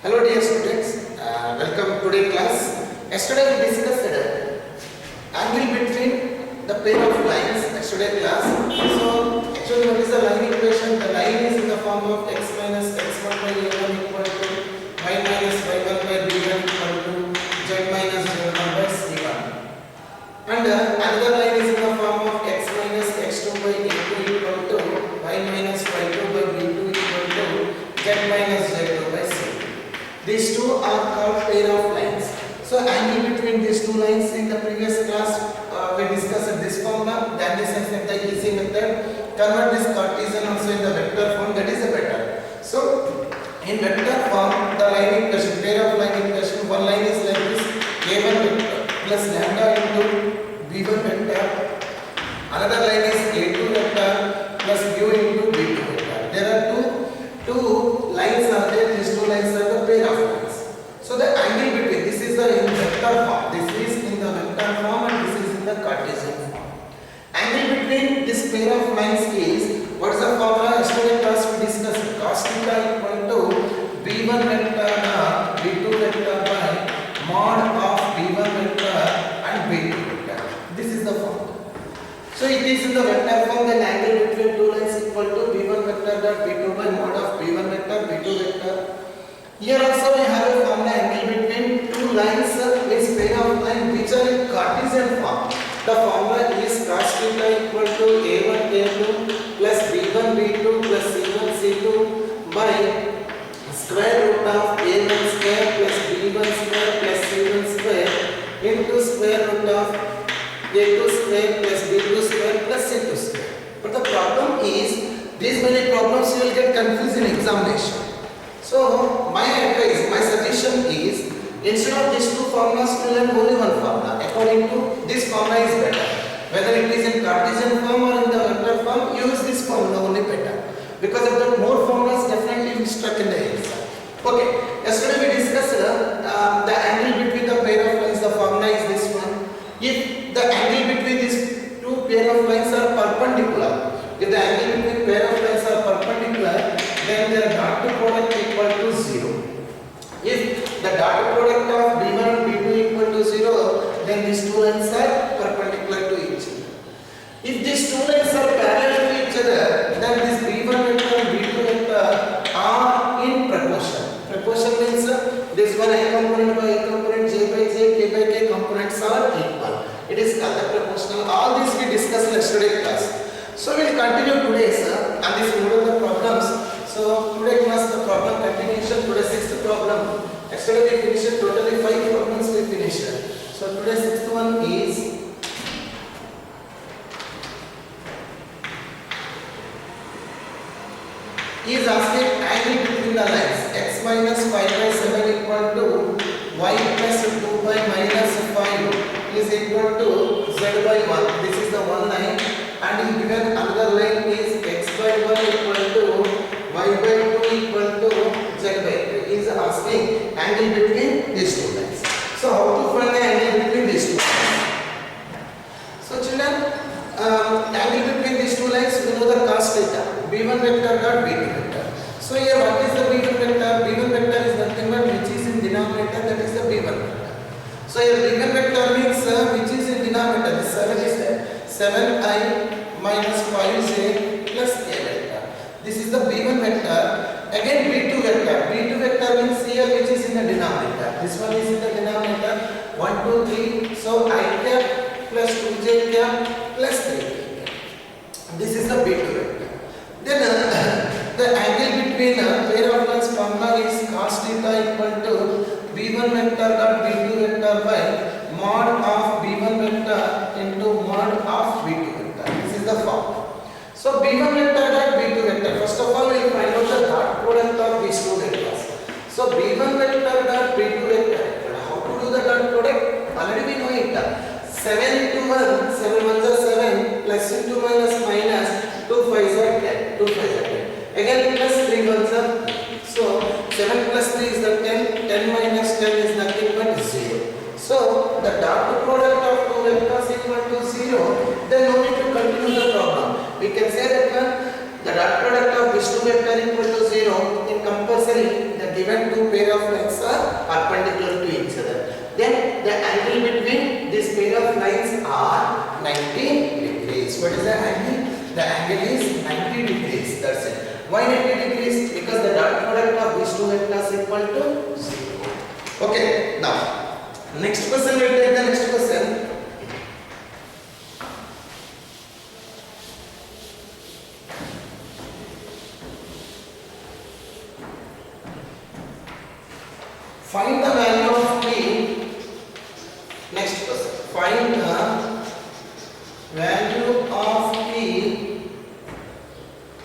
Hello dear students, welcome to today's class. Yesterday we discussed angle between the pair of lines. Yesterday class. So actually what is the line equation? The line is in the form of x minus x1 by a1 equal to y minus y1 by b1 equal to z minus z1 by c1. And another line is in the form of x minus x2 by a2 equal to y minus y2 by b2 equal to z minus z2 by c. These two are called pair of lines. So angle between these two lines in the previous class we discussed this formula, then this is the easy method. Convert this Cartesian also in the vector form, that is the better. So in vector form, the line equation, pair of line equation, one line is like this: a1 vector plus lambda into b1 vector. Another line is a2 vector plus u into b2 vector. There are two lines are there. These two lines are the pair of lines. So the angle between, this is the in vector form, this is in the vector form and this is in the Cartesian form. Angle between this pair of lines is, what is the formula? Yesterday class we discussed cos theta equal to b1 vector b2 vector by mod of b1 vector and b2 vector. This is the formula. So it is in the vector form, then angle between two lines equal to b1 vector dot b2 by mod of b1 vector b2 vector. Here also we have a formula angle between two lines with pair of lines which are in Cartesian form. The formula is cos theta equal to a1 a2 plus b1 b2 plus c1 c2 by square root of a1 square plus b1 square plus c1 square into square root of a2 square plus b2 square plus c2 square. But the problem is, these many problems you will get confused in examination. So my advice, my suggestion is, instead of these two formulas, you learn only one formula. According to this formula is better. Whether it is in Cartesian form or in the vector form, use this formula only better. Because of that, more formulas definitely will stuck in the exam. Okay. Yesterday we discussed the angle between the pair of lines. The formula is this one. If the angle between these two pair of lines are perpendicular, if the angle between pair of lines are perpendicular, then their dot product equal to 0. If the dot product of b1 and b2 equal to 0, then these two lines are perpendicular to each other. If these two lines are parallel to each other, then this b1 vector and b2 vector are in proportion. Proportion means this one a component by a component, j by j, k by k components are equal. It is called the proportional. All this we discussed in yesterday class. So we will continue today, sir, and this model the problems. So today class the problem continuation. Today sixth problem. Yesterday we finished totally 5 problems we finished. So today sixth one is asking angle between the lines x minus 5 by 7 equal to y plus 2 by minus 5 is equal to z by 1. This is the one line, and is given another line is x by 1 equal to y by 2 equal to z by 2. Is asking angle between these two lines. So how to find the angle between these two lines? So children, angle between these two lines, we know the cos theta, b1 vector dot b2 vector. So here what is the b1 vector? b1 vector is nothing but which is in denominator, that is the b1 vector. So here b1 vector means which is in denominator, this 7 is there, 7i minus 5j plus a vector. This is the b1 vector. Again b2 vector. b2 vector means here which is in the denominator. This one is in the denominator. 1, 2, 3. So I cap plus 2j cap plus 3. This is the b2 vector. Then the angle between pair of lines formula is cos theta equal to b1 vector dot b2 vector by mod of b1 vector into mod of b2 vector. This is the formula. So b1 vector dot b2 vector. First of all, we will find out the dot product of these two vectors. So b1 vector dot b2 vector. How to do the dot product? Already we know it. 7 into 1, 7 1s are 7, plus into minus minus, 2 5s are 10, 2 5s are 10. Again plus 3 1s are, so 7 plus 3 is the 10, 10 minus 10 is nothing but 0. So the dot product of two vectors equal to 0, then no need to continue the problem. We can say that the dot product of these two vectors equal to 0, in compulsory the given two pair of lines are perpendicular to each other. Then the angle between this pair of lines are 90 degrees. What is the angle? The angle is 90 degrees. That's it. Why 90 degrees? Because the dot product of these two vectors equal to 0. Okay. Now, next question. We'll take the next question. Find the value of p. Next question. Find the value of p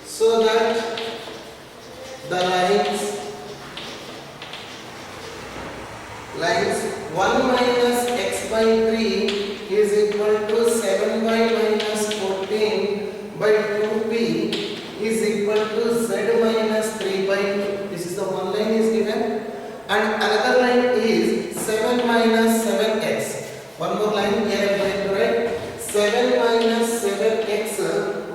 so that the lines 1 minus x by 3 is equal to 7 by minus 14 by 2p is equal to z minus 3 by 2. This is the one line is given. And another line is 7 minus 7x. One more line here I am going to write 7 minus 7x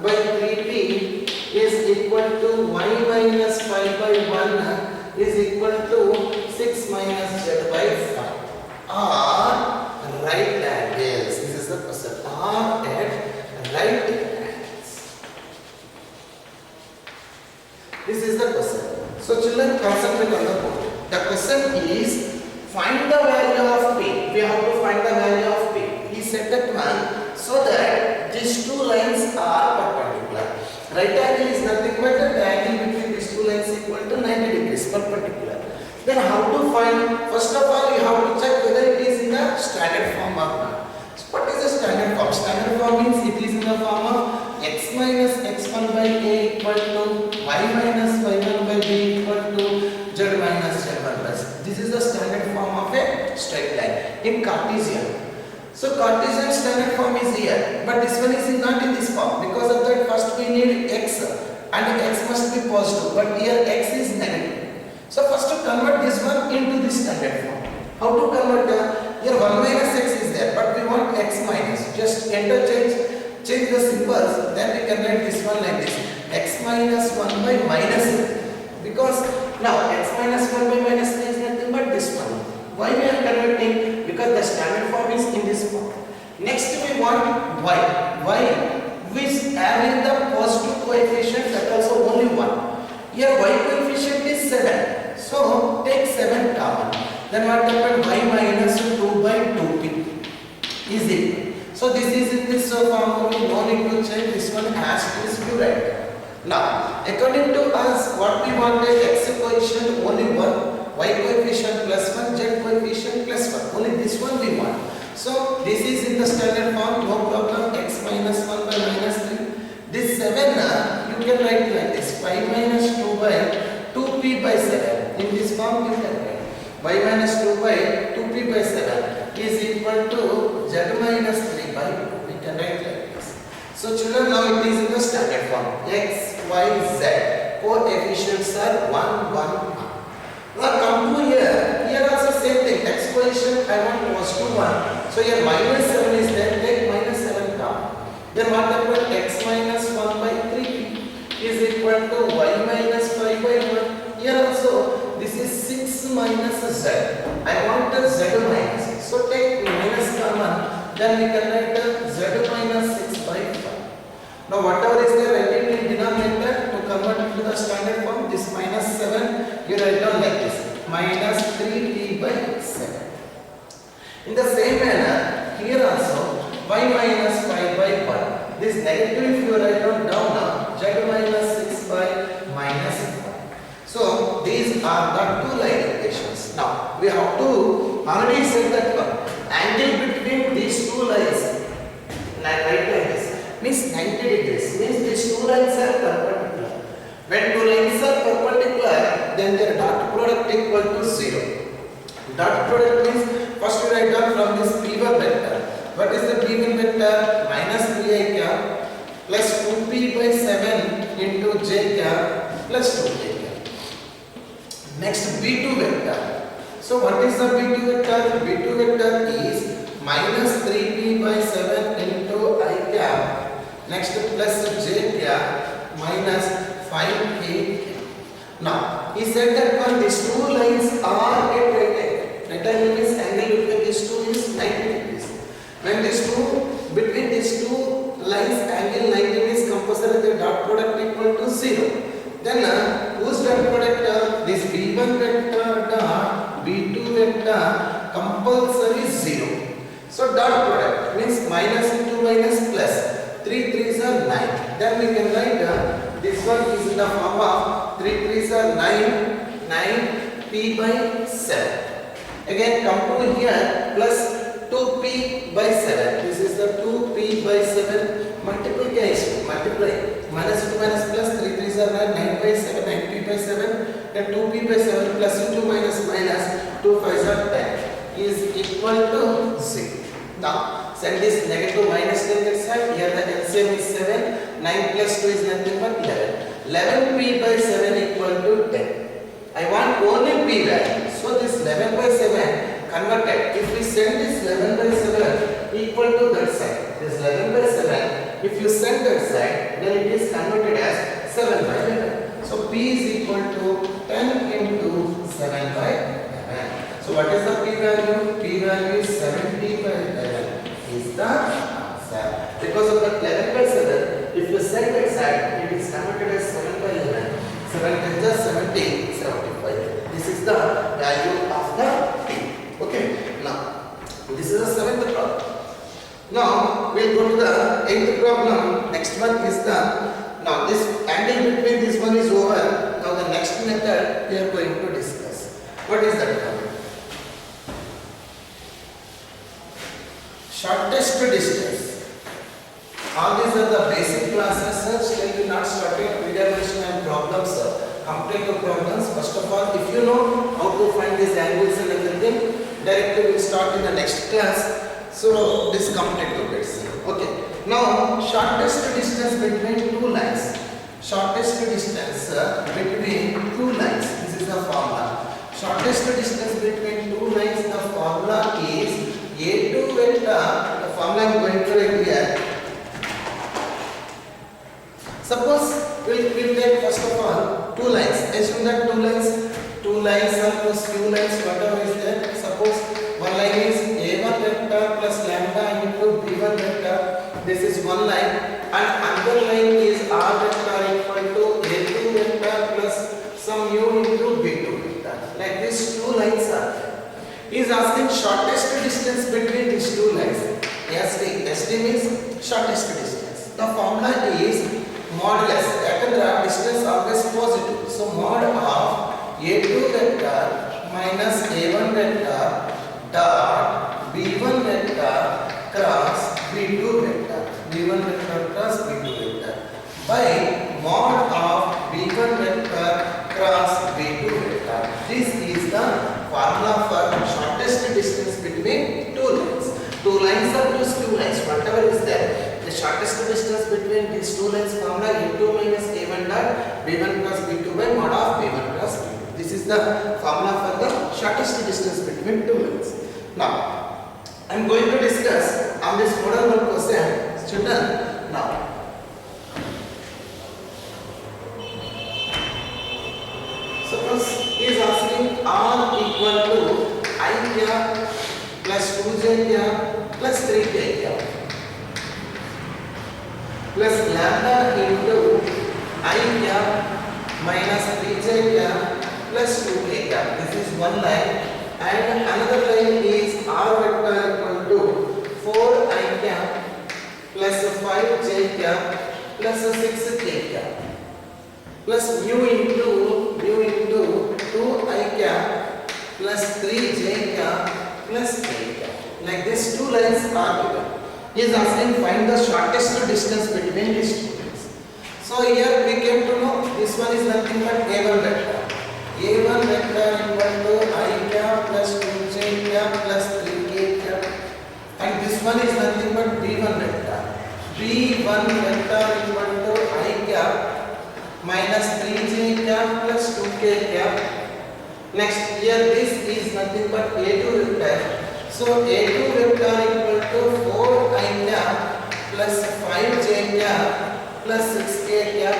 by 3p is equal to y minus 5 by 1 is equal to 6 minus z by 5. Are right angles. This is the question. Are at right angles. This is the question. So children, concentrate on the board. The question is, find the value of p. We have to find the value of p. He said that one, so that these two lines are perpendicular. Right angle is nothing but the angle between these two lines equal to 90 degrees perpendicular. Then how to find? First of all, you have to check whether it is in the standard form or not. So what is the standard form? Standard form means it is in the form of x minus x1 by a equal to y minus y1 by b equal to z minus z1 plus. This is the standard form of a straight line in Cartesian. So Cartesian standard form is here, but this one is not in this form. Because of that, first we need x and x must be positive, but here x is negative. So first to convert this one into this standard form. How to convert? Here 1 minus x is there, but we want x minus. Just change the symbols, then we can write this one like this. X minus 1 by minus 3. Because now x minus 1 by minus 3 is nothing but this one. Why we are converting? Because the standard form is in this form. Next we want y. Y which having the positive coefficient, that also only 1. Here y coefficient is 7. So take 7 common. Then what happened? Y minus 2 by 2p is equal. So this is in this form only, no need to change this one as it is to write. Now, according to us, what we wanted, x coefficient only 1, y coefficient plus 1, z coefficient plus 1. Only this one we want. So this is in the standard form, no problem, x minus 1 by minus 3. This 7, you can write like this, 5 minus 2 by 2p by 7. In this form you can write y minus 2 by 2p by 7 is equal to z minus 3 by 2. We can write like this. So children, now it is in the standard form. X, y, z. Coefficients are 1, 1, 1. Now come to here. Here also same thing. X coefficient I want positive 1. So here minus 7 is there. Take minus 7 down. Then what happened? X minus 1 by 3p is equal to y minus 5 by 1. Here also this is 6 minus z. I want a z minus. So take minus common. Then we can write z minus 6 by 5. Now whatever is there, write it in denominator to convert into the standard form. This minus 7, you write down like this. Minus 3p by 7. In the same manner, here also y minus 5 by 1. This negative if you write down z minus 6 by minus 1. So these are the two line equations. Now we have to already said that one. Angle between these two lines, right angles, means 90 degrees. Means these two lines are perpendicular. When two lines are perpendicular, then their dot product equal to 0. Dot product means first we write down from this p1 vector. What is the p1 vector? Minus 3i cap plus 2p by 7 into j cap plus 2j cap. Next b2 vector. So what is the b2 vector? b2 vector is minus 3p by 7 into I cap. Next plus j cap minus 5k. Now he said that when these two lines are at right angle, right angle means angle between these two is 90 degrees. When these two, between these two lines angle 90 means compulsory the dot product equal to 0. Then whose dot product? This B1 vector dot B2 vector compulsory 0. So dot product means minus into minus plus. 3 3s are 9. Then we can write this one is in the form of 3 3s are 9, 9 p by 7. Again come to here plus 2p by 7. This is the 2p by 7 multiplication. Multiply. Minus into minus plus 3 3s are 9, 9 by 7, 9p by 7. Then 2p by 7 plus into minus minus 2 5s are 10 is equal to 0. Now send this negative minus 10 that side. Here the LCM is 7. 9 plus 2 is nothing but 11. 11p by 7 equal to 10. I want only p value. So this 11 by 7 converted. If we send this 11 by 7 equal to that side. This 11 by 7. If you send that side, then it is converted as 7 by 11. So p is equal to 10 into 7 by 11. So what is the p value? P value is 70 by 11 is the answer. Because of the 11 by 7, if you send that side, it is converted as 7 by 11. 7 is just 70, 75. This is the value of the p. Okay. Now, this is the 7th problem. Now, we will go to the 8th problem. Next one is the, now this angle between this one is over. Now the next method we are going to discuss. What is that problem? Shortest distance. All these are the basic classes, still we not started three-dimensional problems, complex problems. First of all, if you know how to find these angles and everything, directly we will start in the next class. So this complete bits. Okay. Now shortest distance between two lines. Shortest distance between two lines. This is the formula. Shortest distance between two lines. The formula is A2 vector. The formula I am going to write here. Suppose we'll take first of all two lines. Assume that two lines are plus two lines, whatever is there. Suppose one line is A1 vector plus lambda into B1 vector. This is one line, and another line is R vector equal to A2 vector plus some mu into B2 vector. Like these two lines are there. He is asking shortest distance between these two lines. SD. SD means shortest distance. The formula is modulus. Yakandra distance always positive. So mod of A2 vector minus A1 vector dot B1 vector cross B2 vector. B1 vector cross B2 vector by mod of B1 vector cross B2 vector. This is the formula for shortest distance between two lines. Two lines are plus two lines. Whatever is there. The shortest distance between these two lines formula A2 minus A1 dot B1 plus B2 by mod of B1 plus B2. This is the formula for the shortest distance between two lines. Now, I am going to discuss on this model 1 question. Student, now suppose he is asking R equal to I cap plus 2j cap plus 3k cap plus lambda into I cap minus 3j cap plus 2k cap. This is one line, and another line is R vector equal to 4i cap plus 5j cap plus 6k cap plus mu into 2i cap plus 3j cap plus k cap. Like these two lines are given. He is asking find the shortest distance between these two lines. So here we came to know this one is nothing but A1 vector. A1 vector equal to I cap plus 2j cap plus 3k cap, and this one is nothing but B1 vector. B1 vector equal to I cap minus 3j cap plus 2k cap. Next here this is nothing but A2 vector. So A2 vector equal to 4i cap plus 5j cap plus 6k cap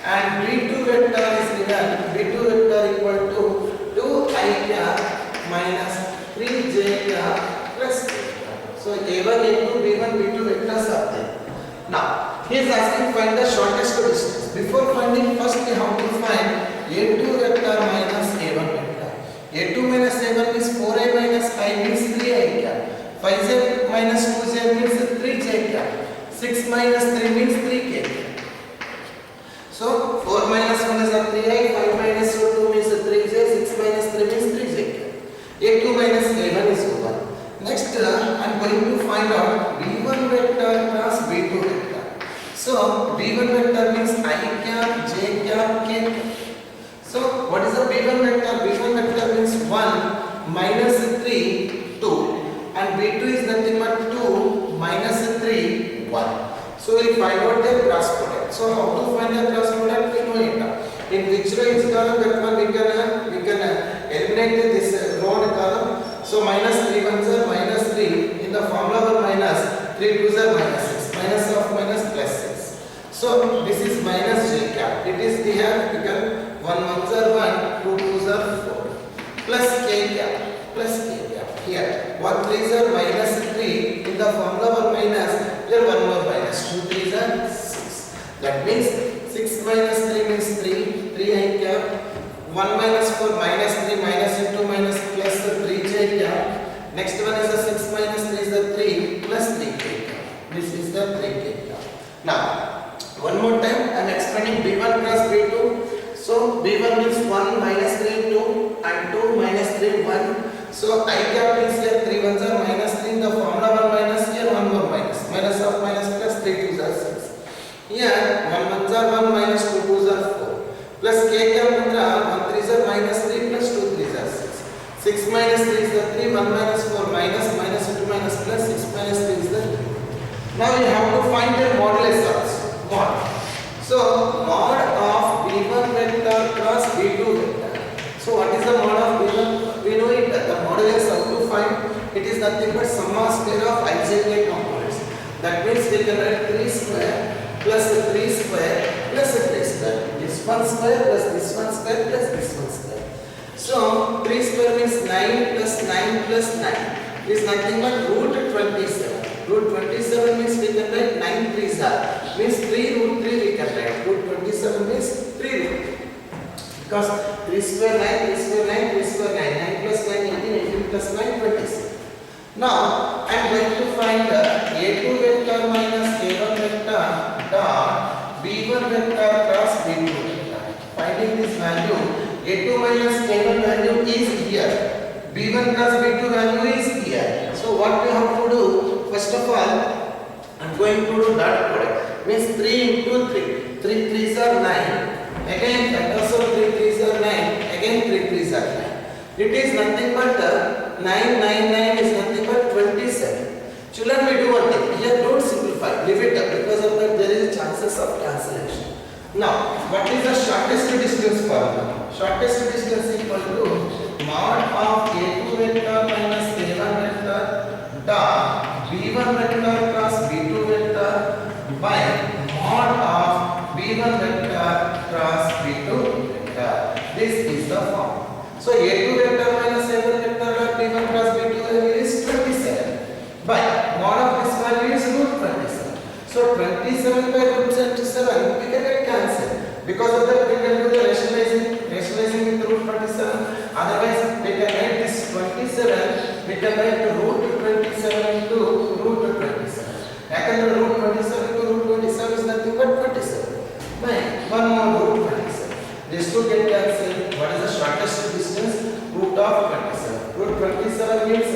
and B2 vector is given, B2 vector equal to 2i cap minus 3j cap plus k cap. So A1, A2, B1, B2 vectors are there. Now he is asking find the shortest distance. Before finding, first we have to find A2 vector minus A1 vector. A2 minus A1 is 4i minus I means 3i cap. 5j minus 2j means 3j cap. 6 minus 3 means 3k cap. So 4 minus 1 is a 3i, 5 minus 2 means 3j, 6 minus 3 means 3j cap. A2 minus A1 is 1. Next I am going to find out B1 vector plus B2 vector. So B1 vector means I cap, j cap, k cap. So what is the B1 vector? B1 vector means 1 minus 3 2 and B2 is nothing but 2 minus 3 1. So we will find out their cross product. So how to find the cross product? We know it. In which row is column, that one we can eliminate this row and column. So minus 3 ones are minus 3. In the formula 1 minus 3 twos are minus 6. Minus of minus plus 6. So this is minus j cap. It is here become 1 ones are 1, 2 twos are 4. Plus k cap. Plus k cap. Here 1 threes are minus 3. In the formula 1 minus, here 1 more minus 2 threes are 6. That means 6 minus 3 means 3. 3i cap. 1 minus 4 minus 3 minus into minus plus 3j cap. Next one is the 6 minus 3 is the 3 plus 3k cap. This is the 3k cap. Now one more time I am explaining B1 plus B2. So B1 means 1 minus 3 2 and 2 minus 3 1. So I cap means here 3 ones are minus 3 in the formula 1 minus, here 1 more minus. Minus of minus plus 3 twos are 6. Here 1 ones are 1 minus 2 twos are 4. Plus k cap under 1 threes are minus 3 plus 2 threes are 6. 6 minus 3 is the 3, 1 minus 4 minus, minus into minus plus 6 minus 3 is the 3. Now you have to find the modulus also. Mod. So mod of B1 vector cross B2 vector. So what is the mod of B1? We know it. The modulus how to find? It is nothing but summa square of ijk components. That means we can write 3 square plus 3 square plus 3 square. This one square plus this one square plus this one square. So 3 square means 9 plus 9 plus 9 is nothing but root 27. Root 27 means we can write 9 threes are. Means 3 root 3 we can write. Root 27 means 3 root 3. Because 3 square 9, 3 square 9, 3 square 9, 9 plus 9, 18, 18 plus 9, 27. Now I am going to find the A2 vector minus A1 vector dot B1 vector cross B2 vector. Finding this value, A2 minus A1 value is here. B1 plus B2 value is here. So what we have to do? First of all, I am going to do dot product. Means 3 into 3. 3 threes are 9. Again factors of 3 threes are 9. Again 3 threes are 9. It is nothing but 9, 9, 9 is nothing but 27. Children, we do one thing. Here don't simplify. Leave it up. Because of that there is chances of cancellation. Now, what is the shortest distance formula? Shortest distance equal to mod of A2 vector minus A1 vector dot B1 vector cross B2 vector by mod of B1 vector cross B2 vector. This is the form. So A2 vector minus A1 vector dot B1 cross B2 is 27. By mod of this value is root 27. So 27 by root 27 we can get cancel. Because of that we can do the rationalizing with root 27. Otherwise we can write this 27. We can write root 27 into root 27. Actually root 27 to root 27 is nothing but 27. By one more root 27. These two get cancelled. What is the shortest distance? Root of 27. Root 27 means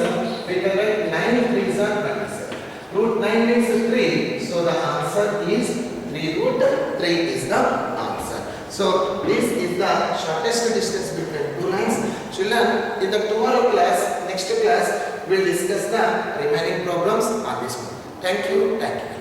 we can write 9 threes are 27. Root 9 means 3. So the answer is 3 root 3 is the answer. So this is the shortest distance between two lines. Children, in the tomorrow class, next class, we will discuss the remaining problems on this one. Thank you. Thank you.